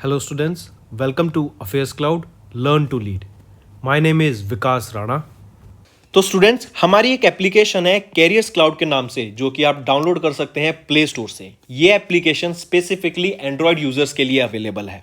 Hello students, welcome to Affairs Cloud, Learn to Lead. My name is Vikas Rana. तो students हमारी एक application है carriers cloud के नाम से जो कि आप डाउनलोड कर सकते हैं प्ले स्टोर से। ये एप्लीकेशन स्पेसिफिकली एंड्रॉयड यूजर्स के लिए अवेलेबल है।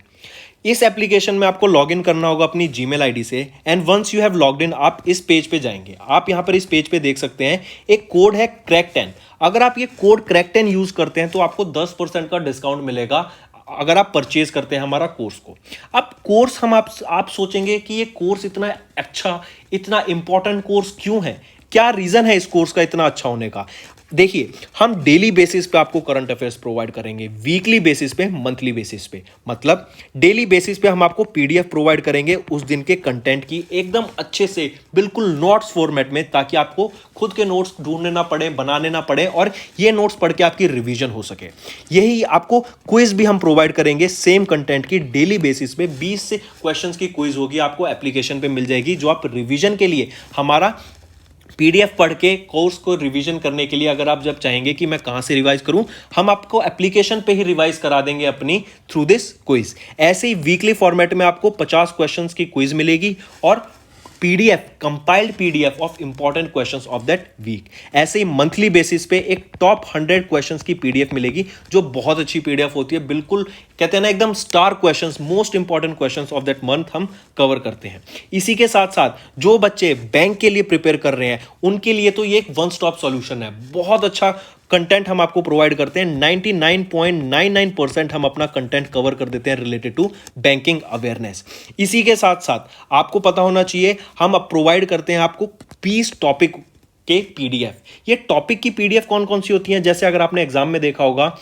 इस एप्लीकेशन में आपको लॉगिन करना होगा अपनी जीमेल आईडी से and once you have logged in आप इस पेज पे जाएंगे। आप यहां पर इस पेज पे देख सकते हैं एक कोड है क्रैक10। अगर आप ये कोड क्रैक10 यूज करते हैं तो आपको 10% का डिस्काउंट मिलेगा अगर आप परचेज करते हैं हमारा कोर्स को। अब कोर्स हम आप सोचेंगे कि ये कोर्स इतना अच्छा इतना इंपॉर्टेंट कोर्स क्यों है, क्या रीजन है इस कोर्स का इतना अच्छा होने का। देखिए हम डेली बेसिस पे आपको करंट अफेयर्स प्रोवाइड करेंगे, वीकली बेसिस पे, मंथली बेसिस पे। मतलब डेली बेसिस पे हम आपको पीडीएफ प्रोवाइड करेंगे उस दिन के कंटेंट की एकदम अच्छे से, बिल्कुल नोट्स फॉर्मेट में, ताकि आपको खुद के नोट्स ढूंढने ना पड़े, बनाने ना पड़े और ये नोट्स पढ़ के आपकी रिवीजन हो सके। यही आपको क्विज भी हम प्रोवाइड करेंगे सेम कंटेंट की डेली बेसिस पे। 20 से क्वेश्चंस की क्विज होगी, आपको एप्लीकेशन पे मिल जाएगी जो आप रिवीजन के लिए हमारा पीडीएफ पढ़ के कोर्स को रिवीजन करने के लिए, अगर आप जब चाहेंगे कि मैं कहां से रिवाइज करूं, हम आपको एप्लीकेशन पे ही रिवाइज करा देंगे अपनी थ्रू दिस क्विज। ऐसे ही वीकली फॉर्मेट में आपको 50 क्वेश्चंस की क्विज मिलेगी और PDF, compiled PDF of important questions of that week. ऐसे ही मंथली बेसिस पे एक टॉप 100 क्वेश्चंस की पीडीएफ मिलेगी जो बहुत अच्छी पीडीएफ होती है। बिल्कुल कहते हैं ना एकदम star questions, most important questions of that month हम कवर करते हैं। इसी के साथ साथ जो बच्चे बैंक के लिए प्रिपेयर कर रहे हैं उनके लिए तो ये एक वन स्टॉप सॉल्यूशन है। बहुत अच्छा कंटेंट हम आपको प्रोवाइड करते हैं। 99.99% हम अपना कंटेंट कवर कर देते हैं रिलेटेड टू बैंकिंग अवेयरनेस। इसी के साथ साथ आपको पता होना चाहिए हम अब प्रोवाइड करते हैं आपको 20 टॉपिक के पीडीएफ। ये टॉपिक की पीडीएफ कौन कौन सी होती हैं, जैसे अगर आपने एग्जाम में देखा होगा,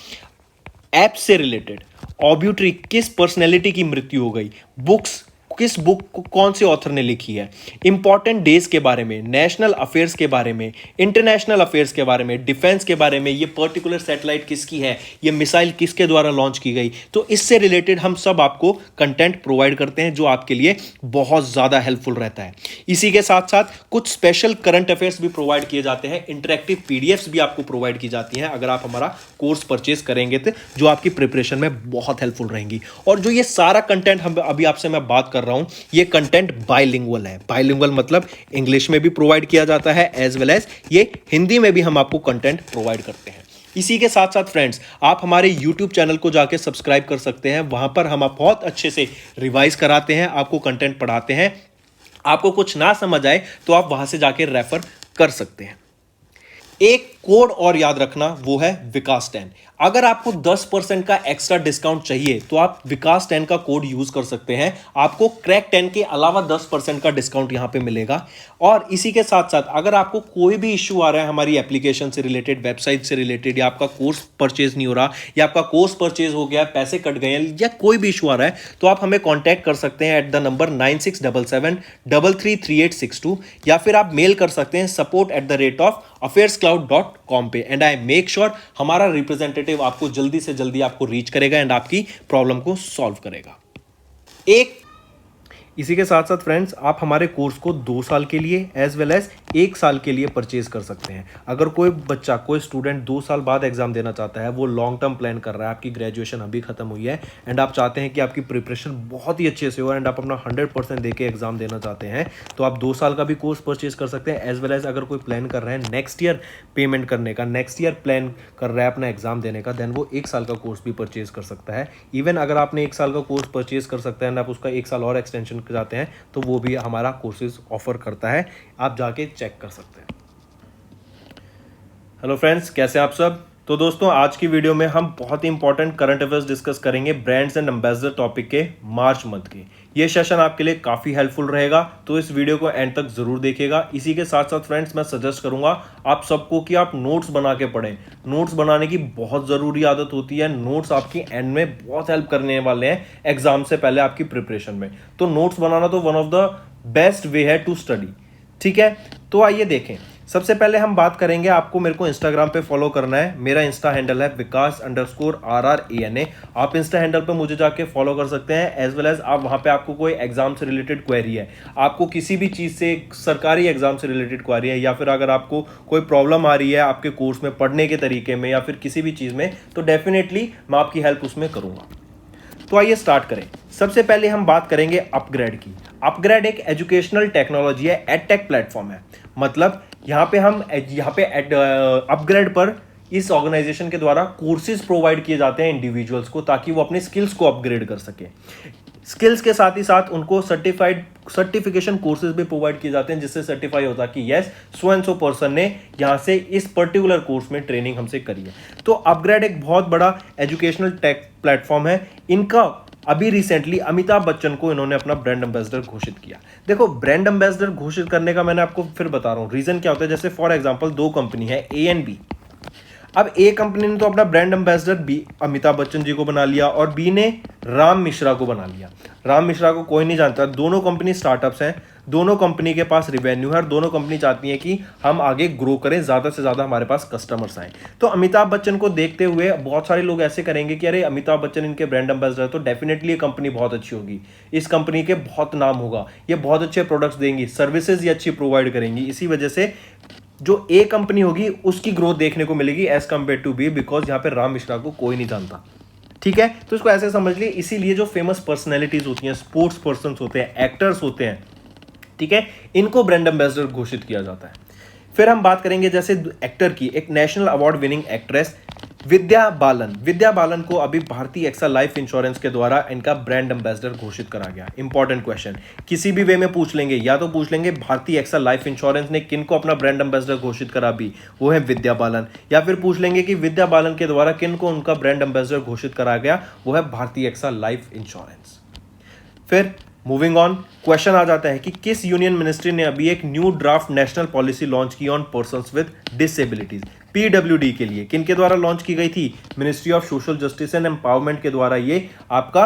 ऐप से रिलेटेड, ऑब्यूट्री, किस पर्सनैलिटी की मृत्यु हो गई, बुक्स, किस बुक को कौन से ऑथर ने लिखी है, इंपॉर्टेंट डेज के बारे में, नेशनल अफेयर्स के बारे में, इंटरनेशनल अफेयर्स के बारे में, डिफेंस के बारे में, ये पर्टिकुलर सैटेलाइट किसकी है, ये मिसाइल किसके द्वारा लॉन्च की गई। तो इससे रिलेटेड हम सब आपको कंटेंट प्रोवाइड करते हैं जो आपके लिए बहुत ज़्यादा हेल्पफुल रहता है। इसी के साथ साथ कुछ स्पेशल करंट अफेयर्स भी प्रोवाइड किए जाते हैं, इंटरेक्टिव पीडीएफ्स भी आपको प्रोवाइड की जाती हैं अगर आप हमारा कोर्स परचेज करेंगे तो, जो आपकी प्रिपरेशन में बहुत हेल्पफुल रहेंगी। और जो ये सारा कंटेंट हम अभी आपसे मैं बात कर रहा हूं, ये कंटेंट बाइलिंगुअल है। बाइलिंगुअल मतलब इंग्लिश में भी प्रोवाइड किया जाता है एज वेल एज ये हिंदी में भी हम आपको कंटेंट प्रोवाइड करते हैं। इसी के साथ साथ फ्रेंड्स आप हमारे YouTube चैनल को जाके सब्सक्राइब कर सकते हैं। वहां पर हम बहुत अच्छे से रिवाइज कराते हैं, आपको कंटेंट पढ़ाते हैं। आपको कुछ ना समझ आए तो आप वहां से जाके रेफर कर सकते हैं। एक कोड और याद रखना, वो है विकास10। अगर आपको 10% का एक्स्ट्रा डिस्काउंट चाहिए तो आप विकास10 का कोड यूज कर सकते हैं। आपको क्रैक10 के अलावा 10% का डिस्काउंट यहां पे मिलेगा। और इसी के साथ साथ अगर आपको कोई भी इश्यू आ रहा है हमारी एप्लीकेशन से रिलेटेड, वेबसाइट से रिलेटेड, या आपका कोर्स परचेज नहीं हो रहा, या आपका कोर्स परचेज हो गया, पैसे कट गए हैं, या कोई भी इशू आ रहा है, तो आप हमें कॉन्टैक्ट कर सकते हैं एट द नंबर 9677333862, या फिर आप मेल कर सकते हैं support@affairscloud.com पे। एंड आई मेक श्योर हमारा रिप्रेजेंटेटिव आपको जल्दी से जल्दी आपको रीच करेगा एंड आपकी प्रॉब्लम को सॉल्व करेगा। इसी के साथ साथ फ्रेंड्स आप हमारे कोर्स को 2 साल के लिए एज वेल एज 1 साल के लिए परचेज कर सकते हैं। अगर कोई बच्चा, कोई स्टूडेंट 2 साल बाद एग्जाम देना चाहता है, वो लॉन्ग टर्म प्लान कर रहा है, आपकी ग्रेजुएशन अभी खत्म हुई है एंड आप चाहते हैं कि आपकी प्रिपरेशन बहुत ही अच्छे से हो एंड आप अपना 100% देके एग्जाम देना चाहते हैं, तो आप 2 साल का भी कोर्स परचेज कर सकते हैं। एज वेल एज अगर कोई प्लान कर रहे हैं नेक्स्ट ईयर पेमेंट करने का, नेक्स्ट ईयर प्लान कर रहा है अपना एग्जाम देने का, देन वो 1 साल का कोर्स भी परचेज कर सकता है। इवन अगर आपने 1 साल का कोर्स परचेज कर सकते हैं एंड आप उसका 1 साल और एक्सटेंशन चाहते हैं तो वो भी हमारा कोर्सेज ऑफर करता है, आप जाके चेक कर सकते हैं। हेलो फ्रेंड्स, कैसे आप सब। तो दोस्तों आज की वीडियो में हम बहुत ही इंपॉर्टेंट करंट अफेयर्स डिस्कस करेंगे ब्रांड्स एंड एम्बेसडर टॉपिक के मार्च मंथ के। ये सेशन आपके लिए काफ़ी हेल्पफुल रहेगा, तो इस वीडियो को एंड तक जरूर देखिएगा। इसी के साथ साथ फ्रेंड्स मैं सजेस्ट करूंगा आप सबको कि आप नोट्स बना के पढ़ें। नोट्स बनाने की बहुत ज़रूरी आदत होती है। नोट्स आपकी एंड में बहुत हेल्प करने वाले हैं एग्जाम से पहले आपकी प्रिपरेशन में। तो नोट्स बनाना तो one of the best way है टू स्टडी। ठीक है, तो आइए देखें। सबसे पहले हम बात करेंगे, आपको मेरे को इंस्टाग्राम पे फॉलो करना है। मेरा इंस्टा हैंडल है vikas_rrana। आप इंस्टा हैंडल पे मुझे जाके फॉलो कर सकते हैं। एज वेल एज आप वहाँ पे आपको कोई एग्जाम से रिलेटेड क्वेरी है, आपको किसी भी चीज़ से, सरकारी एग्जाम से रिलेटेड क्वेरी है, या फिर अगर आपको कोई प्रॉब्लम आ रही है आपके कोर्स में पढ़ने के तरीके में या फिर किसी भी चीज़ में, तो डेफिनेटली मैं आपकी हेल्प उसमें करूँगा। तो आइए स्टार्ट करें। सबसे पहले हम बात करेंगे अपग्रेड की। अपग्रेड एक एजुकेशनल टेक्नोलॉजी है, एडटेक प्लेटफॉर्म है। मतलब यहाँ पे अपग्रेड पर इस ऑर्गेनाइजेशन के द्वारा कोर्सेज प्रोवाइड किए जाते हैं इंडिविजुअल्स को, ताकि वो अपने स्किल्स को अपग्रेड कर सके। स्किल्स के साथ ही साथ उनको सर्टिफिकेशन कोर्सेज भी प्रोवाइड किए जाते हैं, जिससे सर्टिफाई होता है कि yes, so and so person ने यहाँ से इस पर्टिकुलर कोर्स में ट्रेनिंग हमसे करी है। तो अपग्रेड एक बहुत बड़ा एजुकेशनल टेक प्लेटफॉर्म है। इनका अभी रिसेंटली अमिताभ बच्चन को इन्होंने अपना ब्रांड एम्बेसडर घोषित किया। देखो, ब्रांड एम्बेसडर घोषित करने का मैंने आपको फिर बता रहा हूँ रीजन क्या होता है। जैसे फॉर एग्जांपल दो कंपनी है ए एंड बी। अब ए कंपनी ने तो अपना ब्रांड एम्बेसडर बी अमिताभ बच्चन जी को बना लिया और बी ने राम मिश्रा को बना लिया। राम मिश्रा को कोई नहीं जानता। दोनों कंपनी स्टार्टअप्स हैं, दोनों कंपनी के पास रिवेन्यू है और दोनों कंपनी चाहती है कि हम आगे ग्रो करें, ज़्यादा से ज़्यादा हमारे पास कस्टमर्स आए। तो अमिताभ बच्चन को देखते हुए बहुत सारे लोग ऐसे करेंगे कि अरे अमिताभ बच्चन इनके ब्रांड एम्बेसडर, तो डेफिनेटली ये कंपनी बहुत अच्छी होगी, इस कंपनी के बहुत नाम होगा, ये बहुत अच्छे प्रोडक्ट्स देंगी, सर्विसेज ये अच्छी प्रोवाइड करेंगी। इसी वजह से जो ए कंपनी होगी उसकी ग्रोथ देखने को मिलेगी as compare to B, because यहाँ पे राम मिश्रा को कोई नहीं जानता। ठीक है, तो इसको ऐसे समझ लिए। इसीलिए जो फेमस पर्सनैलिटीज होती हैं, स्पोर्ट्स पर्सन होते हैं, एक्टर्स होते हैं, ठीक है, इनको ब्रांड एम्बेसडर घोषित किया जाता है। फिर हम बात करेंगे जैसे एक्टर की। एक national award winning actress Vidya Balan को अभी भारतीय एक्सा लाइफ इंश्योरेंस के द्वारा इनका ब्रांड एम्बेसडर घोषित करा गया। इंपॉर्टेंट क्वेश्चन, किसी भी वे में पूछ लेंगे, या तो पूछ लेंगे भारतीय एक्सा लाइफ इंश्योरेंस ने किन को अपना ब्रांड एम्बेसडर घोषित करा भी, वो है विद्या बालन, या फिर पूछ लेंगे कि विद्या बालन के द्वारा किन को उनका ब्रांड एम्बेसडर घोषित करा गया, वो है भारतीय एक्सा लाइफ इंश्योरेंस। फिर मूविंग ऑन, क्वेश्चन आ जाता है कि किस यूनियन मिनिस्ट्री ने अभी एक new draft national policy launch की on persons with disabilities, PWD के लिए। किन के द्वारा लॉन्च की गई थी? Ministry of social justice and empowerment के द्वारा ये आपका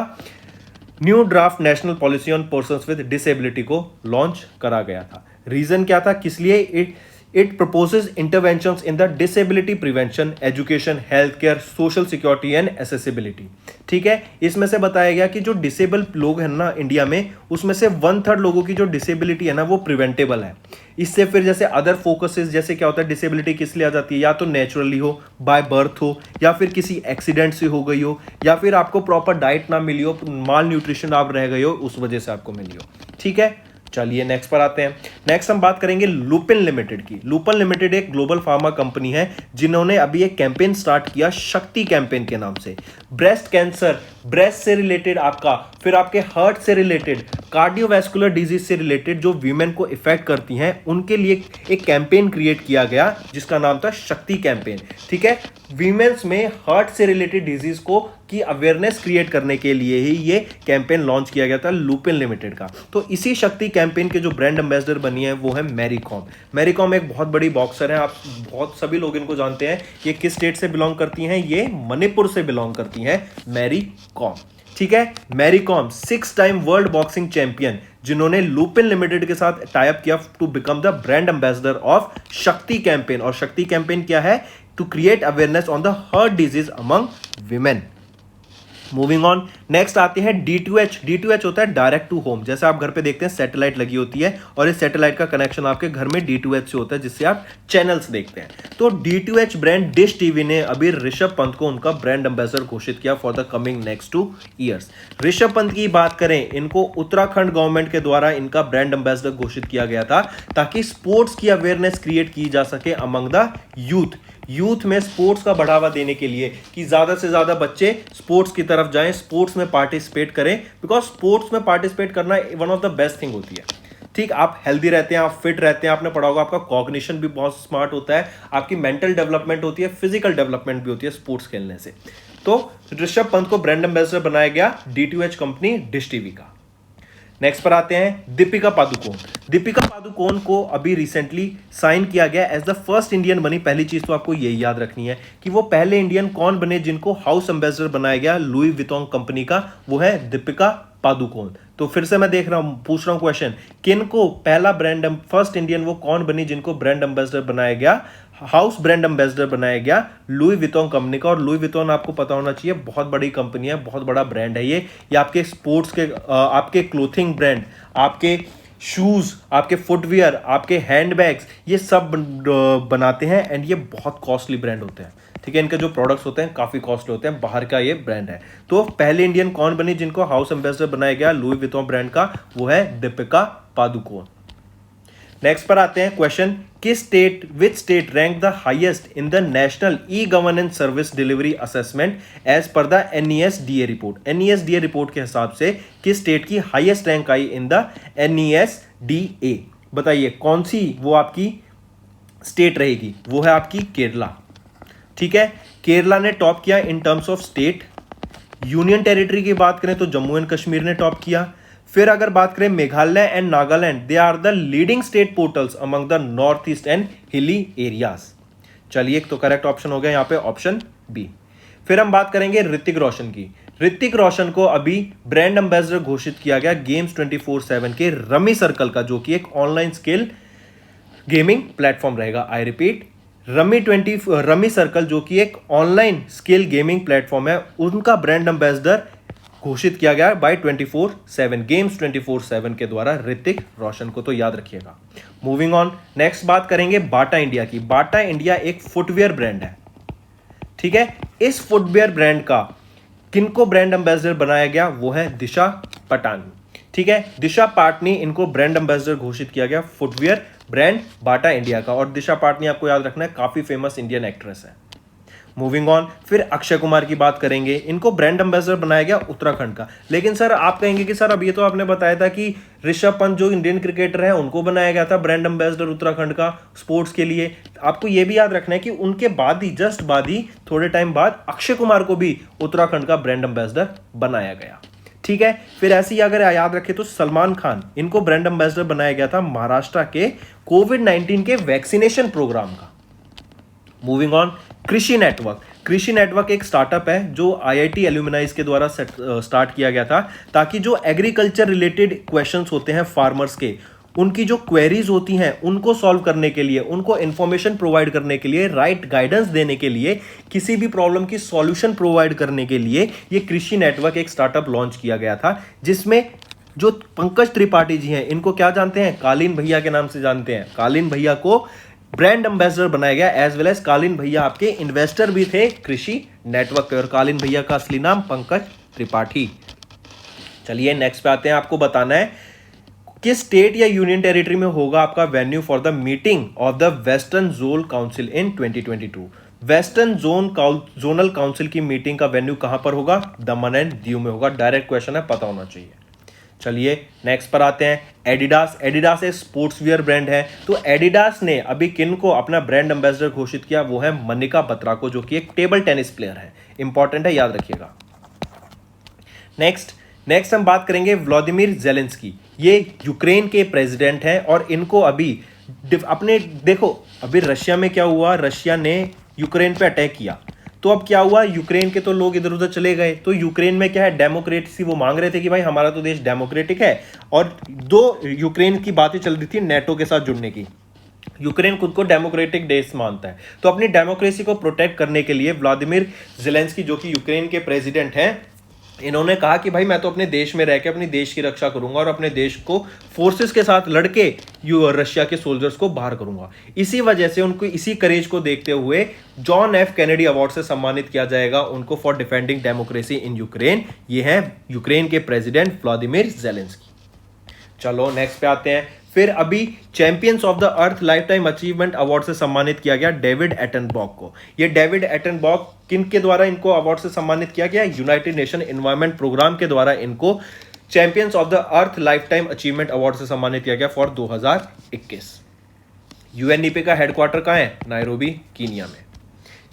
new draft national policy on persons with disability को लॉन्च करा गया था। रीजन क्या था, किस लिए? It proposes interventions in the disability prevention, education, health care, social security and accessibility. ठीक है, इसमें से बताया गया कि जो डिसेबल लोग हैं ना इंडिया में, उसमें से 1/3 लोगों की जो डिसेबिलिटी है ना वो प्रिवेंटेबल है। इससे फिर जैसे अदर फोकसेस, जैसे क्या होता है, डिसेबिलिटी किस लिए आ जाती है? या तो नेचुरली हो, बाय बर्थ हो, या फिर किसी एक्सीडेंट से हो गई हो, या फिर आपको प्रॉपर डाइट ना मिली हो, माल न्यूट्रिशन आप रह गए हो, उस वजह से आपको मिली हो। ठीक है, चलिए नेक्स्ट पर आते हैं। नेक्स्ट हम बात करेंगे लुपिन लिमिटेड की। लुपिन लिमिटेड एक ग्लोबल फार्मा कंपनी है जिन्होंने अभी एक कैंपेन स्टार्ट किया शक्ति कैंपेन के नाम से। ब्रेस्ट कैंसर, ब्रेस्ट से रिलेटेड आपका, फिर आपके हार्ट से रिलेटेड, कार्डियोवैस्कुलर डिजीज से रिलेटेड जो वीमेन को इफेक्ट करती हैं, उनके लिए एक कैंपेन क्रिएट किया गया जिसका नाम था शक्ति कैंपेन। ठीक है, वीमेन्स में हार्ट से रिलेटेड डिजीज को की अवेयरनेस क्रिएट करने के लिए ही ये कैंपेन लॉन्च किया गया था लुपिन लिमिटेड का। तो इसी शक्ति कैंपेन के जो ब्रांड एम्बेसडर बनी है वो है मैरी कॉम। मैरी कॉम एक बहुत बड़ी बॉक्सर है, आप बहुत सभी लोग इनको जानते हैं। ये किस स्टेट से बिलोंग करती हैं? ये मणिपुर से बिलोंग करती हैं मैरी कॉम। ठीक है, Mary Kom 6 time world boxing champion, जिन्होंने लुपिन लिमिटेड के साथ टाई अप किया to become the brand ambassador of Shakti campaign. और शक्ति कैंपेन क्या है? To create awareness on the heart disease among women. Moving on, next आते हैं D2H। D2H होता है डायरेक्ट टू होम। जैसे आप घर पे देखते हैं सैटेलाइट लगी होती है और इस सैटेलाइट का कनेक्शन आपके घर में D2H से होता है, जिससे आप चैनल्स देखते हैं। तो D2H ब्रांड डिश टीवी ने अभी ऋषभ पंत को उनका ब्रांड एम्बेसडर घोषित किया for the coming next 2 years. Rishabh Pant की बात करें, इनको उत्तराखंड गवर्नमेंट के द्वारा इनका ब्रांड एम्बेसडर घोषित किया गया था ताकि स्पोर्ट्स की अवेयरनेस क्रिएट की जा सके अमंग द यूथ में स्पोर्ट्स का बढ़ावा देने के लिए, कि ज्यादा से ज्यादा बच्चे स्पोर्ट्स की तरफ जाएं, स्पोर्ट्स में पार्टिसिपेट करें, बिकॉज स्पोर्ट्स में पार्टिसिपेट करना one of the best thing होती है। ठीक, आप हेल्दी रहते हैं, आप फिट रहते हैं, आपने पढ़ा होगा, आपका कॉग्निशन भी बहुत स्मार्ट होता है, आपकी मेंटल डेवलपमेंट होती है, फिजिकल डेवलपमेंट भी होती है स्पोर्ट्स खेलने से। तो ऋषभ पंत को ब्रांड एम्बेसडर बनाया गया D2H कंपनी डिश टीवी का। नेक्स्ट पर आते हैं दीपिका पादुकोण। दीपिका पादुकोण को अभी रिसेंटली साइन किया गया एज द फर्स्ट इंडियन बनी। पहली चीज तो आपको यही याद रखनी है कि वो पहले इंडियन कौन बने जिनको हाउस एम्बेसडर बनाया गया लुई विटॉन्ग कंपनी का, वो है दीपिका पादुकोण। तो फिर से मैं देख रहा हूं, पूछ रहा हूं क्वेश्चन, किनको पहला ब्रांड फर्स्ट इंडियन वो कौन बनी जिनको ब्रांड एम्बेसडर बनाया गया, हाउस ब्रांड एम्बेसडर बनाया गया लुई विटॉन्ग कंपनी का। और लुई विटॉन्ग आपको पता होना चाहिए बहुत बड़ी कंपनी है, बहुत बड़ा ब्रांड है ये आपके स्पोर्ट्स के, आपके क्लोथिंग ब्रांड, आपके शूज, आपके फुटवियर, आपके हैंडबैग्स, ये सब बनाते हैं एंड ये बहुत कॉस्टली ब्रांड होते हैं। ठीक है, इनके जो प्रोडक्ट्स होते हैं काफी कॉस्टली होते हैं, बाहर का ये ब्रांड है। तो पहले इंडियन कौन बनी जिनको हाउस एम्बेसडर बनाया गया लुई विटॉन ब्रांड का? वो है दीपिका पादुकोण। नेक्स्ट पर आते हैं question, which state rank the highest in the national e governance service delivery assessment as per the NESDA report? NESDA report के हिसाब से किस स्टेट की हाईएस्ट रैंक आई इन द NESDA? बताइए कौन सी वो आपकी स्टेट रहेगी? वो है आपकी केरला। ठीक है, केरला ने टॉप किया in terms of state. Union territory की बात करें तो जम्मू एंड कश्मीर ने टॉप किया। फिर अगर बात करें Meghalaya and Nagaland, they are the leading state portals among the north east and hilly areas. चलिए, एक तो करेक्ट ऑप्शन हो गया यहाँ पे ऑप्शन बी। फिर हम बात करेंगे ऋतिक रोशन की। ऋतिक रोशन को अभी ब्रांड एम्बेसडर घोषित किया गया गेम्स 24/7 के रमी सर्कल का, जो कि एक ऑनलाइन स्किल गेमिंग प्लेटफॉर्म रहेगा। आई रिपीट, रमी सर्कल जो कि एक ऑनलाइन स्किल गेमिंग प्लेटफॉर्म है, उनका ब्रांड एम्बेसडर घोषित किया गया बाय 24/7 गेम्स 24/7 के द्वारा ऋतिक रोशन को, तो याद रखिएगा। मूविंग ऑन, नेक्स्ट बात करेंगे बाटा इंडिया की। बाटा इंडिया एक फुटवेयर ब्रांड है। ठीक है, इस फुटवेयर ब्रांड का किनको ब्रांड एम्बेसडर बनाया गया? वो है दिशा पटानी। ठीक है, दिशा पाटनी, इनको ब्रांड एम्बेसडर घोषित किया गया फुटवेयर ब्रांड बाटा इंडिया का। और दिशा पाटनी आपको याद रखना है काफी फेमस इंडियन एक्ट्रेस है। मूविंग ऑन, फिर अक्षय कुमार की बात करेंगे। इनको ब्रांड एम्बेसडर बनाया गया उत्तराखंड का। लेकिन सर आप कहेंगे कि सर अब ये तो आपने बताया था कि ऋषभ पंत जो इंडियन क्रिकेटर है उनको बनाया गया था ब्रांड एम्बेसडर उत्तराखंड का स्पोर्ट्स के लिए। आपको ये भी याद रखना है कि उनके बाद ही, जस्ट बाद ही, थोड़े टाइम बाद अक्षय कुमार को भी उत्तराखंड का ब्रांड एम्बेसडर बनाया गया। ठीक है, फिर ऐसे ही अगर याद रखें तो सलमान खान, इनको ब्रांड एम्बेसडर बनाया गया था महाराष्ट्र के कोविड-19 के वैक्सीनेशन प्रोग्राम का। मूविंग ऑन, कृषि नेटवर्क एक स्टार्टअप है जो IIT एल्यूमिनाइज के द्वारा स्टार्ट किया गया था, ताकि जो एग्रीकल्चर रिलेटेड क्वेश्चंस होते हैं फार्मर्स के, उनकी जो क्वेरीज होती हैं उनको सॉल्व करने के लिए, उनको इंफॉर्मेशन प्रोवाइड करने के लिए, राइट गाइडेंस देने के लिए, किसी भी प्रॉब्लम की सॉल्यूशन प्रोवाइड करने के लिए ये कृषि नेटवर्क एक स्टार्टअप लॉन्च किया गया था, जिसमें जो पंकज त्रिपाठी जी हैं, इनको क्या जानते हैं? कालीन भैया के नाम से जानते हैं। कालीन भैया को ब्रांड एम्बेसडर बनाया गया, एज वेल एज कालीन भैया आपके इन्वेस्टर भी थे कृषि नेटवर्क पे, और कालीन भैया का असली नाम पंकज त्रिपाठी। चलिए नेक्स्ट पे आते हैं। आपको बताना है किस स्टेट या यूनियन टेरिटरी में होगा आपका venue for the meeting of the western zone council in 2022। Western zonal council की मीटिंग का वेन्यू कहां पर होगा? दमन एंड दीव में होगा। डायरेक्ट क्वेश्चन है, पता होना चाहिए। चलिए नेक्स्ट पर आते हैं। एडिडास एक स्पोर्ट्स वियर ब्रांड है। तो एडिडास ने अभी किन को अपना ब्रांड एम्बेसडर घोषित किया? वो है मनिका बत्रा को, जो कि एक टेबल टेनिस प्लेयर है। इंपॉर्टेंट है, याद रखिएगा। नेक्स्ट हम बात करेंगे व्लादिमीर जेलेंस्की। ये यूक्रेन के प्रेसिडेंट हैं और इनको अभी अपने, देखो अभी रशिया में क्या हुआ, रशिया ने यूक्रेन पे अटैक किया, तो अब क्या हुआ, यूक्रेन के तो लोग इधर उधर चले गए। तो यूक्रेन में क्या है, डेमोक्रेसी, वो मांग रहे थे कि भाई हमारा तो देश डेमोक्रेटिक है, और यूक्रेन की बातें चल रही थी नेटो के साथ जुड़ने की। यूक्रेन खुद को डेमोक्रेटिक देश मानता है, तो अपनी डेमोक्रेसी को प्रोटेक्ट करने के लिए व्लादिमीर जेलेंस्की, जो कि यूक्रेन के प्रेसिडेंट हैं, इन्होंने कहा कि भाई मैं तो अपने देश में रह के अपनी देश की रक्षा करूंगा और अपने देश को फोर्सेस के साथ लड़के रशिया के सोल्जर्स को बाहर करूंगा। इसी वजह से उनको, इसी करेज को देखते हुए जॉन एफ कैनेडी अवार्ड से सम्मानित किया जाएगा उनको for defending democracy in Ukraine. ये है यूक्रेन के प्रेसिडेंट व्लादिमीर जेलेंस्की। चलो नेक्स्ट पे आते हैं। फिर अभी champions of the earth life time achievement award से सम्मानित किया गया डेविड एटनबॉर्ग को। ये डेविड एटनबॉर्ग किन के द्वारा इनको अवार्ड से सम्मानित किया गया? यूनाइटेड नेशन एनवायरनमेंट प्रोग्राम के द्वारा इनको champions of the earth life time achievement award से सम्मानित किया गया फॉर 2021। यूएनईपी का हेडक्वार्टर कहां है? नायरोबी, कीनिया में।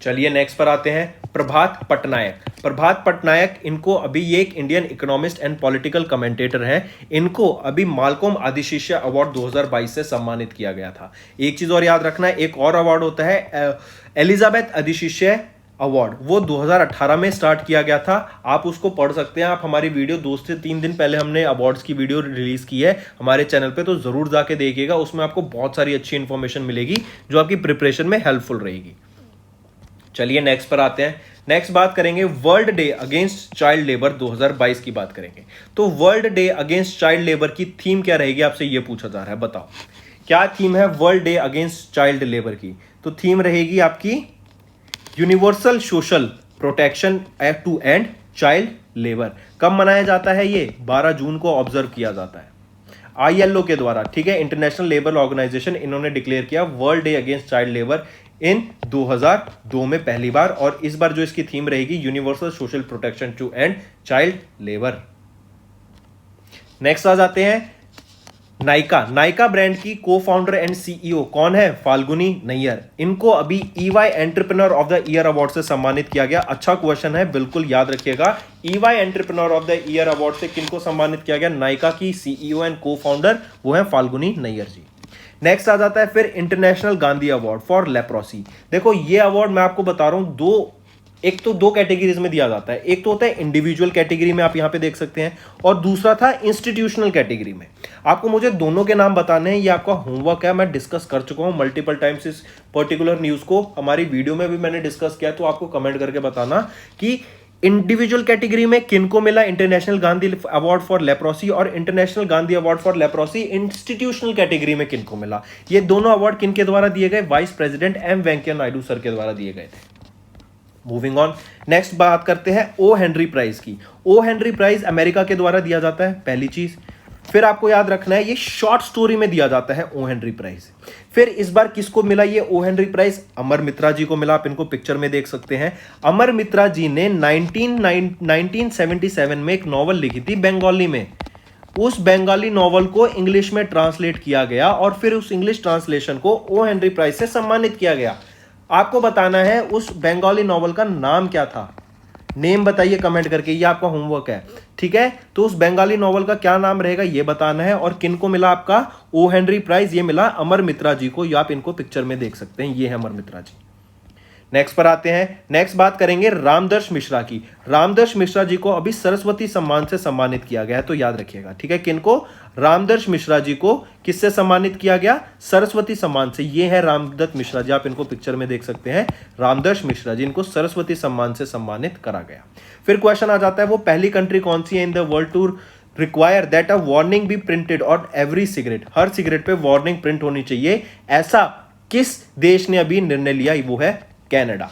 चलिए नेक्स्ट पर आते हैं। प्रभात पटनायक, इनको अभी ये एक Indian economist and political commentator हैं। इनको अभी मालकोम आदिशिष्य अवार्ड 2022 से सम्मानित किया गया था। एक चीज और याद रखना है, एक और अवार्ड होता है एलिजाबेथ आदिशिष्य अवार्ड, वो 2018 में स्टार्ट किया गया था। आप उसको पढ़ सकते हैं, आप हमारी वीडियो 2 से 3 दिन पहले हमने अवार्ड्स की वीडियो रिलीज की है हमारे चैनल पे, तो जरूर जाके देखिएगा। उसमें आपको बहुत सारी अच्छी इंफॉर्मेशन मिलेगी जो आपकी प्रिपरेशन में हेल्पफुल रहेगी। चलिए नेक्स्ट पर आते हैं। नेक्स्ट बात करेंगे world day against child labour 2022 की बात करेंगे। तो world day against child labour की थीम क्या रहेगी, आपसे यह पूछा जा रहा है। बताओ क्या थीम है world day against child labour की? तो थीम रहेगी आपकी universal social protection act to end child labour कब मनाया जाता है? ये 12 जून को ऑब्जर्व किया जाता है ILO के द्वारा, ठीक है, इंटरनेशनल लेबर ऑर्गेनाइजेशन। इन्होंने डिक्लेयर किया world day against child labour in 2002 में पहली बार, और इस बार जो इसकी थीम रहेगी universal social protection to end child labour. Next आ जाते हैं नाइका ब्रांड की को फाउंडर एंड CEO कौन है? फाल्गुनी नैयर। इनको अभी EY entrepreneur of the year award से सम्मानित किया गया। अच्छा क्वेश्चन है, बिल्कुल याद रखिएगा। EY entrepreneur of the year award से किनको सम्मानित किया गया? नाइका की CEO एंड को फाउंडर, वो है फाल्गुनी नैयर जी। नेक्स्ट आ जाता है फिर international Gandhi award for leprosy. देखो ये अवार्ड मैं आपको बता रहा हूं एक तो दो कैटेगरीज में दिया जाता है। एक तो होता है इंडिविजुअल कैटेगरी में, आप यहां पे देख सकते हैं, और दूसरा था इंस्टीट्यूशनल कैटेगरी में। आपको मुझे दोनों के नाम बताने हैं, ये आपका होमवर्क है। मैं डिस्कस कर चुका हूं मल्टीपल टाइम्स इस पर्टिकुलर न्यूज को, हमारी वीडियो में भी मैंने डिस्कस किया, तो आपको कमेंट करके बताना कि इंडिविजुअल कैटेगरी में किनको मिला international Gandhi award for leprosy, और international Gandhi award for leprosy institutional category में किनको मिला। ये दोनों अवार्ड किनके द्वारा दिए गए? Vice president M Venkaiah Naidu sir के द्वारा दिए गए थे। मूविंग ऑन, नेक्स्ट बात करते हैं ओ हेनरी प्राइज की। ओ हेनरी प्राइज अमेरिका के द्वारा दिया जाता है, पहली चीज। फिर आपको याद रखना है ये शॉर्ट स्टोरी में दिया जाता है ओ हेनरी प्राइज। फिर इस बार किसको मिला ये ओ हेनरी प्राइज? अमर मित्रा जी को मिला। आप इनको पिक्चर में देख सकते हैं। अमर मित्रा जी ने 1977 में एक नॉवल लिखी थी बंगाली में। उस बंगाली नॉवल को इंग्लिश में ट्रांसलेट किया गया, और फिर उस इंग्लिश ट्रांसलेशन को ओ हेनरी प्राइज से सम्मानित किया गया। आपको बताना है उस बंगाली नॉवल का नाम क्या था। नेम बताइए कमेंट करके, ये आपका होमवर्क है, ठीक है। तो उस बंगाली नॉवल का क्या नाम रहेगा ये बताना है। और किनको मिला आपका ओ हेनरी प्राइज? ये मिला अमर मित्रा जी को। ये आप इनको पिक्चर में देख सकते हैं, ये है अमर मित्रा जी। नेक्स्ट पर आते हैं। नेक्स्ट बात करेंगे रामदर्श मिश्रा की। रामदर्श मिश्रा जी को अभी सरस्वती सम्मान से सम्मानित किया गया है, तो याद रखिएगा, ठीक है। किनको? रामदर्श मिश्रा जी को किससे सम्मानित किया गया? सरस्वती सम्मान से। ये है रामदत्त मिश्रा जी, आप इनको पिक्चर में देख सकते हैं। रामदर्श मिश्रा जी, इनको सरस्वती सम्मान से सम्मानित करा गया। फिर क्वेश्चन आ जाता है वो पहली कंट्री कौन सी है in the world to require that a warning be printed on every cigarette. हर सिगरेट पे वार्निंग प्रिंट होनी चाहिए। ऐसा किस देश ने अभी निर्णय लिया? वो है कनाडा।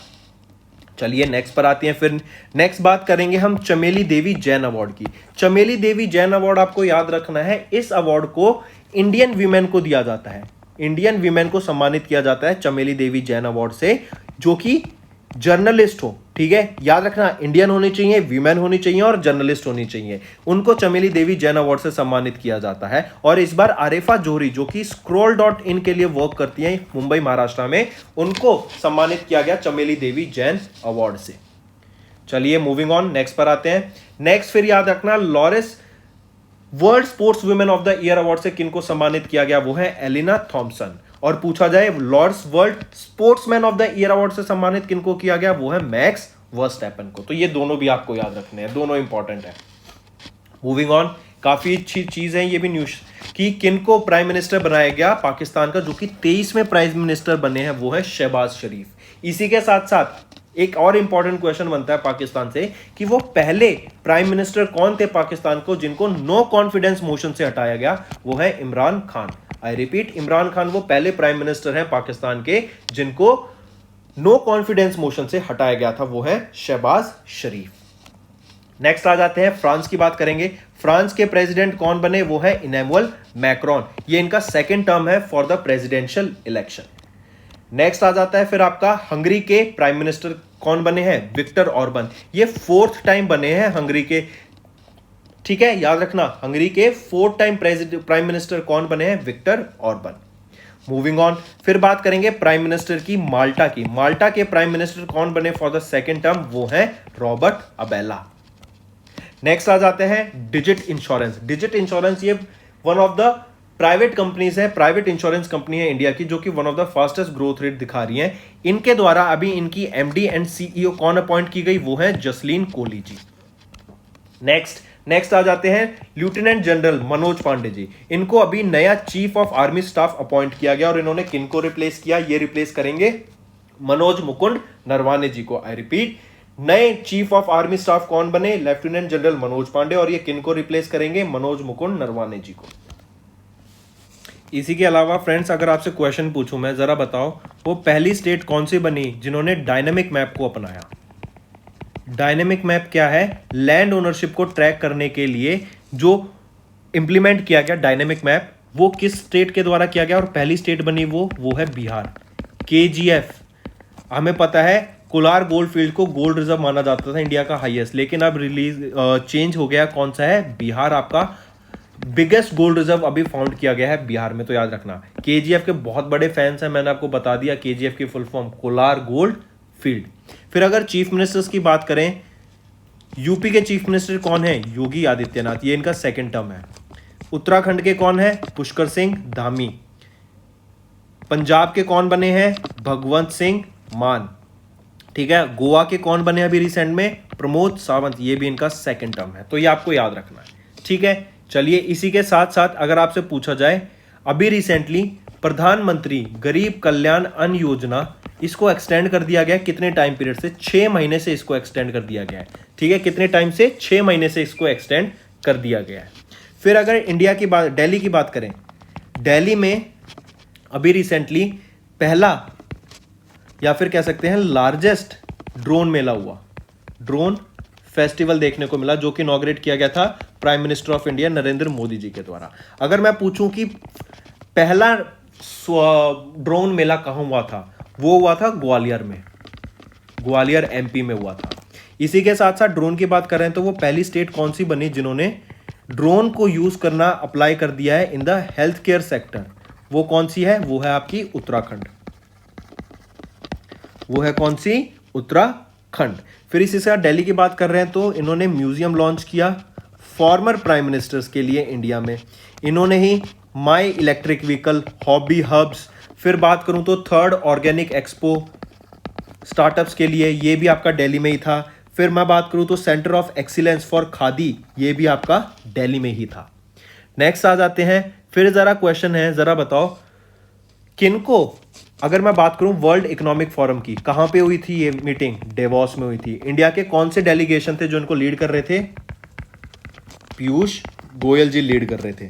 चलिए नेक्स्ट पर आते हैं। फिर नेक्स्ट बात करेंगे हम चमेली देवी जैन अवार्ड की। चमेली देवी जैन अवार्ड आपको याद रखना है, इस अवार्ड को इंडियन वीमेन को दिया जाता है। इंडियन वीमेन को सम्मानित किया जाता है चमेली देवी जैन अवार्ड से, जो कि जर्नलिस्ट हो, ठीक है। याद रखना, इंडियन होनी चाहिए, वीमेन होनी चाहिए और जर्नलिस्ट होनी चाहिए। उनको चमेली देवी जैन अवार्ड से सम्मानित किया जाता है। और इस बार आरिफा जोहरी, जो कि scroll.in के लिए वर्क करती हैं मुंबई महाराष्ट्र में, उनको सम्मानित किया गया चमेली देवी जैन अवार्ड से। चलिए मूविंग ऑन, नेक्स्ट पर आते हैं। नेक्स्ट फिर याद रखना, Lawrence world sports women of the year award से किनको सम्मानित किया गया? वो है एलिना थॉम्सन। और पूछा जाए Laureus world sportsman of the year award से सम्मानित किनको किया गया? वो है मैक्स वर्स्टैपेन को। तो ये दोनों भी आपको याद रखने हैं, दोनों इंपॉर्टेंट है। मूविंग ऑन, काफी अच्छी चीज है ये भी न्यूज कि किनको प्राइम मिनिस्टर बनाया गया पाकिस्तान का, जो कि 23वें प्राइम मिनिस्टर बने हैं, वो है शहबाज शरीफ। इसी के साथ साथ एक और इंपॉर्टेंट क्वेश्चन बनता है पाकिस्तान से कि वो पहले प्राइम मिनिस्टर कौन थे पाकिस्तान को जिनको नो कॉन्फिडेंस मोशन से हटाया गया? वो है इमरान खान। आई रिपीट, इमरान खान वो पहले प्राइम मिनिस्टर हैं पाकिस्तान के जिनको नो कॉन्फिडेंस मोशन से हटाया गया था, वो है शहबाज शरीफ। नेक्स्ट आ जाते हैं, फ्रांस की बात करेंगे। फ्रांस के प्रेसिडेंट कौन बने? वो है इमैनुअल मैक्रोन। ये इनका सेकंड टर्म है for the presidential election. Next आ जाता है फिर आपका हंगरी के प्राइम मिनिस्टर कौन बने हैं? Viktor Orban. ये 4th टाइम बने हैं हंगरी के, ठीक है। याद रखना, हंगरी के 4th टाइम प्राइम मिनिस्टर कौन बने हैं? Viktor Orban. मूविंग ऑन, फिर बात करेंगे प्राइम मिनिस्टर की माल्टा की। माल्टा के प्राइम मिनिस्टर कौन बने फॉर द सेकंड टर्म? वो है रॉबर्ट अबेला। नेक्स्ट आ जाते हैं डिजिट इंश्योरेंस। डिजिट इंश्योरेंस ये one of the private companies है, प्राइवेट इंश्योरेंस कंपनी है इंडिया की, जो कि one of the fastest growth rate दिखा रही है। इनके द्वारा अभी इनकी MD एंड CEO कौन अपॉइंट की गई? वो है जसलीन कोहली जी। नेक्स्ट आ जाते हैं लेफ्टिनेंट जनरल मनोज पांडे जी। इनको अभी नया chief of army staff appoint किया गया, और इन्होंने किनको रिप्लेस किया? ये रिप्लेस करेंगे मनोज मुकुंद नरवाने जी को। आई रिपीट, नए चीफ ऑफ आर्मी स्टाफ कौन बने? Lieutenant general Manoj Pande. और ये किनको रिप्लेस करेंगे? मनोज मुकुंद नरवाने जी को। इसी के अलावा फ्रेंड्स अगर आपसे क्वेश्चन पूछूं मैं, जरा बताओ वो पहली स्टेट कौन सी बनी जिन्होंने डायनेमिक मैप को अपनाया। डायनेमिक मैप क्या है? लैंड ओनरशिप को ट्रैक करने के लिए जो इंप्लीमेंट किया गया डायनेमिक मैप, वो किस स्टेट के द्वारा किया गया और पहली स्टेट बनी वो है बिहार। केजीएफ, हमें पता है कोलार गोल्ड फील्ड को गोल्ड रिजर्व माना जाता था इंडिया का हाईएस्ट, लेकिन अब रिलीज चेंज हो गया, कौन सा है? बिहार आपका बिगेस्ट गोल्ड रिजर्व अभी फाउंड किया गया है बिहार में। तो याद रखना, केजीएफ के बहुत बड़े फैंस हैं, मैंने आपको बता दिया केजीएफ की full form Kolar gold field. फिर अगर चीफ मिनिस्टर्स की बात करें, यूपी के चीफ मिनिस्टर कौन है? योगी आदित्यनाथ, ये इनका सेकंड टर्म है। उत्तराखंड के कौन है? पुष्कर सिंह धामी। पंजाब के कौन बने हैं? भगवंत सिंह मान। ठीक है, गोवा के कौन बने अभी रिसेंट में? प्रमोद सावंत, ये भी इनका सेकंड टर्म है। तो ये आपको याद रखना है। ठीक है, चलिए इसी के साथ साथ अगर आपसे पूछा जाए, अभी रिसेंटली प्रधानमंत्री गरीब कल्याण अन्न योजना, इसको एक्सटेंड कर दिया गया कितने टाइम पीरियड से? 6 महीने से इसको एक्सटेंड कर दिया गया है। ठीक है, कितने टाइम से? 6 महीने से इसको एक्सटेंड कर दिया गया है। फिर अगर इंडिया की बात, दिल्ली की बात करें, दिल्ली में अभी रिसेंटली पहला या फिर कह सकते हैं लार्जेस्ट ड्रोन मेला हुआ, ड्रोन फेस्टिवल देखने को मिला, जो कि इनॉग्रेट किया गया था prime minister of India Narendra Modi ji के द्वारा। अगर मैं पूछूं कि पहला ड्रोन मेला कहां हुआ था, वो हुआ था ग्वालियर में, ग्वालियर एमपी में हुआ था। इसी के साथ साथ ड्रोन की बात कर रहे हैं तो वो पहली स्टेट कौन सी बनी जिन्होंने ड्रोन को यूज करना अप्लाई कर दिया है in the health care sector? वो कौन सी है? वो है आपकी उत्तराखंड। वो है कौन सी? उत्तराखंड। फिर इसी से दिल्ली की बात कर रहे हैं तो इन्होंने म्यूजियम लॉन्च किया फॉर्मर प्राइम मिनिस्टर्स के लिए इंडिया में। इन्होंने ही माई इलेक्ट्रिक व्हीकल, हॉबी हब्स, फिर बात करूं तो थर्ड ऑर्गेनिक एक्सपो स्टार्टअप्स के लिए, ये भी आपका दिल्ली में ही था। फिर मैं बात करूं तो centre of excellence for khadi, ये भी आपका दिल्ली में ही था। नेक्स्ट आ जाते हैं, फिर जरा क्वेश्चन है, जरा बताओ किनको, अगर मैं बात करूं वर्ल्ड इकोनॉमिक फोरम की, कहां पे हुई थी ये मीटिंग? डेवॉस में हुई थी। इंडिया के कौन से डेलीगेशन थे जो इनको लीड कर रहे थे? पीयूष गोयल जी लीड कर रहे थे।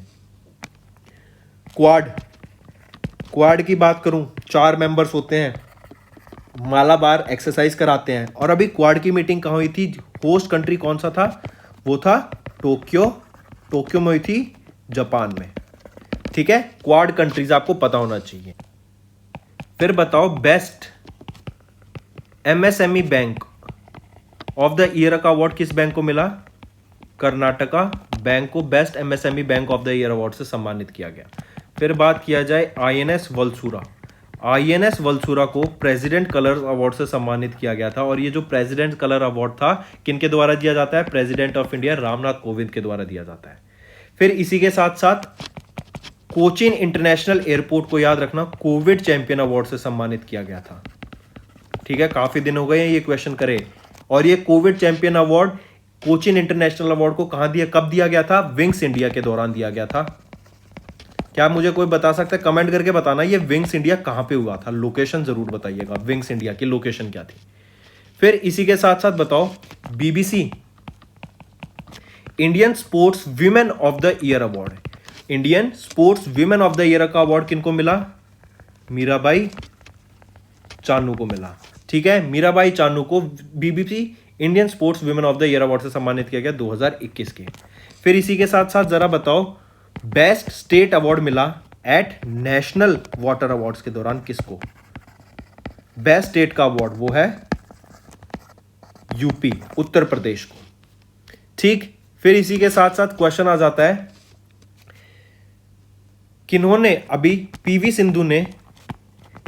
क्वाड की बात करूं, 4 मेंबर्स होते हैं, मालाबार एक्सरसाइज कराते हैं। और अभी क्वाड की मीटिंग कहां हुई थी? होस्ट कंट्री कौन सा था? वो था टोक्यो में हुई थी, जापान में। ठीक है, क्वाड कंट्रीज आपको पता होना चाहिए। फिर बताओ best MSME bank of the year का अवार्ड किस बैंक को मिला? कर्नाटका बैंक को best MSME bank of the year award से सम्मानित किया गया। फिर बात किया जाए आईएनएस वलसूरा को प्रेसिडेंट कलर अवार्ड से सम्मानित किया गया था। और ये जो प्रेसिडेंट कलर अवार्ड था किनके द्वारा दिया जाता है? President of India Ramnath Kovind के द्वारा दिया जाता है। फिर इसी के साथ साथ कोचीन इंटरनेशनल एयरपोर्ट को याद रखना, कोविड चैंपियन अवार्ड से सम्मानित किया गया था। ठीक है, काफी दिन हो गए हैं ये क्वेश्चन करे। और ये Covid champion award Cochin international award को कहां दिया, कब दिया गया था? विंग्स इंडिया के दौरान दिया गया था। क्या मुझे कोई बता सकता है? कमेंट करके बताना ये विंग्स इंडिया कहां पे हुआ था, लोकेशन जरूर बताइएगा, विंग्स इंडिया की लोकेशन क्या थी। फिर इसी के साथ साथ बताओ BBC Indian sports women of the year award, Indian sports women of the year का अवार्ड किनको मिला? मीराबाई चानू को मिला। ठीक है, मीराबाई चानू को BBC Indian sports women of the year award से सम्मानित किया गया 2021 के। फिर इसी के साथ साथ जरा बताओ बेस्ट स्टेट अवार्ड मिला एट नेशनल वाटर अवार्ड्स के दौरान किसको? बेस्ट स्टेट का अवार्ड वो है यूपी, उत्तर प्रदेश को। ठीक, फिर इसी के साथ साथ क्वेश्चन आ जाता है किन्होंने, अभी पीवी सिंधु ने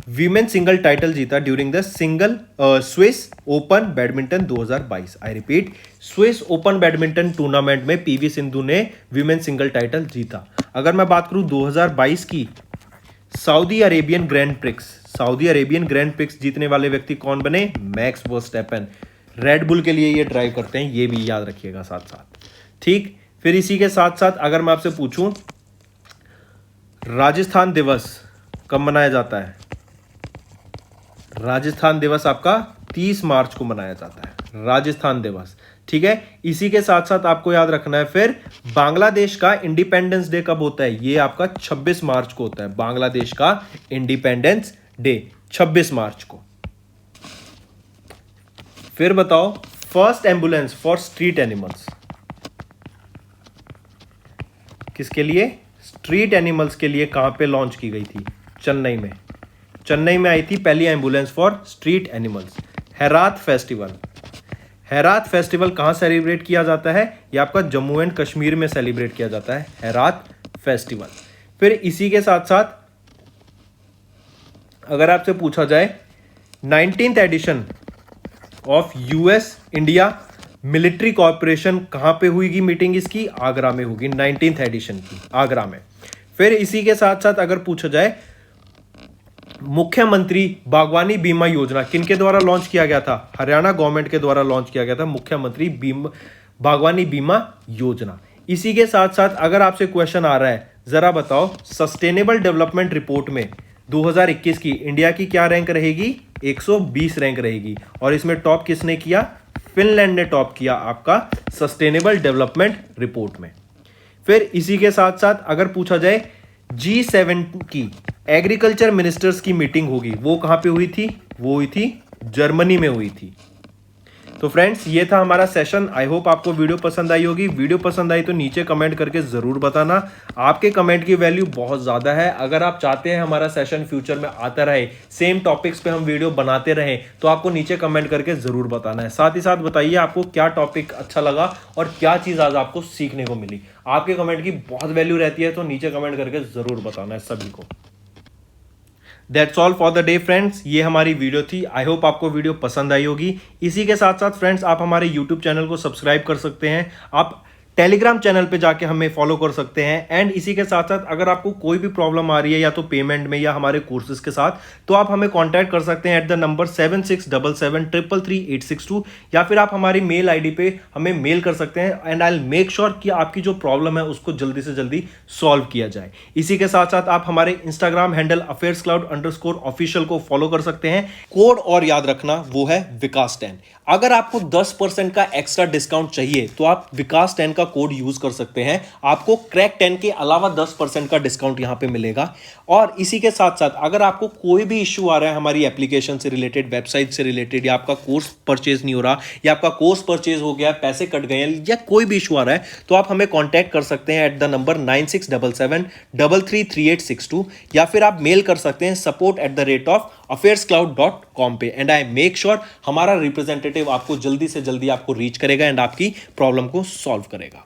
वीमेन सिंगल टाइटल जीता during the Swiss open badminton 2022। I repeat, Swiss open badminton tournament में पीवी सिंधु ने वीमेन सिंगल टाइटल जीता। अगर मैं बात करूं 2022 की, सऊदी अरेबियन ग्रैंड प्रिक्स जीतने वाले व्यक्ति कौन बने? Max Verstappen. रेड बुल के लिए ये ड्राइव करते हैं, ये भी याद रखिएगा साथ साथ। ठीक, फिर इसी के साथ साथ अगर मैं आपसे पूछूं राजस्थान दिवस कब मनाया जाता है? राजस्थान दिवस आपका 30 मार्च को मनाया जाता है, राजस्थान दिवस। ठीक है। इसी के साथ साथ आपको याद रखना है फिर बांग्लादेश का इंडिपेंडेंस डे कब होता है, ये आपका 26 मार्च को होता है। बांग्लादेश का इंडिपेंडेंस डे 26 मार्च को। फिर बताओ first ambulance for street animals किसके लिए, स्ट्रीट एनिमल्स के लिए कहां पे लॉन्च की गई थी, चेन्नई में। चेन्नई में आई थी पहली ambulance for street animals. Herat festival, Herat festival कहां सेलिब्रेट किया जाता है, ये आपका जम्मू एंड कश्मीर में सेलिब्रेट किया जाता है हेरात फेस्टिवल। फिर इसी के साथ साथ अगर आपसे पूछा जाए 19th edition of US India military corporation कहां पे हुईगी मीटिंग इसकी, आगरा में होगी 19th एडिशन की, आगरा में। फिर इसी के साथ साथ अगर पूछा जाए मुख्यमंत्री बागवानी बीमा योजना किनके द्वारा लॉन्च किया गया था, हरियाणा गवर्नमेंट के द्वारा लॉन्च किया गया था मुख्यमंत्री बागवानी बीमा योजना। इसी के साथ साथ अगर आपसे क्वेश्चन आ रहा है जरा बताओ सस्टेनेबल डेवलपमेंट रिपोर्ट में 2021 की इंडिया की क्या रैंक रहेगी, 120 रैंक रहेगी। और इसमें टॉप किसने किया, फिनलैंड ने टॉप किया आपका सस्टेनेबल डेवलपमेंट रिपोर्ट में। फिर इसी के साथ साथ अगर पूछा जाए G7 की एग्रीकल्चर मिनिस्टर्स की मीटिंग होगी, वो कहां पे हुई थी, वो हुई थी जर्मनी में हुई थी। तो फ्रेंड्स ये था हमारा सेशन। आई होप आपको वीडियो पसंद आई होगी। वीडियो पसंद आई तो नीचे कमेंट करके जरूर बताना, आपके कमेंट की वैल्यू बहुत ज्यादा है। अगर आप चाहते हैं हमारा सेशन फ्यूचर में आता रहे, सेम टॉपिक्स पे हम वीडियो बनाते रहें, तो आपको नीचे कमेंट करके जरूर बताना है। साथ ही साथ बताइए आपको क्या टॉपिक अच्छा लगा और क्या चीज आज आपको सीखने को मिली। आपके कमेंट की बहुत वैल्यू रहती है, तो नीचे कमेंट करके जरूर बताना है सभी को। That's all for the day friends, ये हमारी वीडियो थी। आई होप आपको वीडियो पसंद आई होगी। इसी के साथ साथ फ्रेंड्स आप हमारे यूट्यूब चैनल को सब्सक्राइब कर सकते हैं, आप टेलीग्राम चैनल पे जाके हमें फॉलो कर सकते हैं। एंड इसी के साथ साथ अगर आपको कोई भी प्रॉब्लम आ रही है या तो पेमेंट में या हमारे कोर्सेज के साथ, तो आप हमें कांटेक्ट कर सकते हैं एट द नंबर 7677333862, या फिर आप हमारी मेल आईडी पे हमें मेल कर सकते हैं। And I will make sure कि आपकी जो प्रॉब्लम है उसको जल्दी से जल्दी सॉल्व किया जाए। इसी के साथ साथ आप हमारे इंस्टाग्राम हैंडल affairscloud_official को फॉलो कर सकते हैं। कोड और याद रखना वो है विकास10। अगर आपको 10% का एक्स्ट्रा डिस्काउंट चाहिए तो आप विकास10 का कोड यूज कर सकते हैं, आपको क्रैक 10 के अलावा 10% का डिस्काउंट यहां पे मिलेगा। और इसी के साथ साथ अगर आपको कोई भी इश्यू आ रहा है हमारी एप्लीकेशन से रिलेटेड, वेबसाइट से रिलेटेड, या आपका कोर्स परचेज नहीं हो रहा, या आपका कोर्स परचेज हो गया, पैसे कट गए हैं, या कोई भी इश्यू आ रहा है, तो आप हमें कॉन्टैक्ट कर सकते हैं एट द नंबर 9677333862, या फिर आप मेल कर सकते हैं support@affairscloud.com पे। एंड आई मेक श्योर हमारा रिप्रेजेंटेटिव आपको जल्दी से जल्दी आपको रीच करेगा एंड आपकी प्रॉब्लम को सॉल्व करेगा।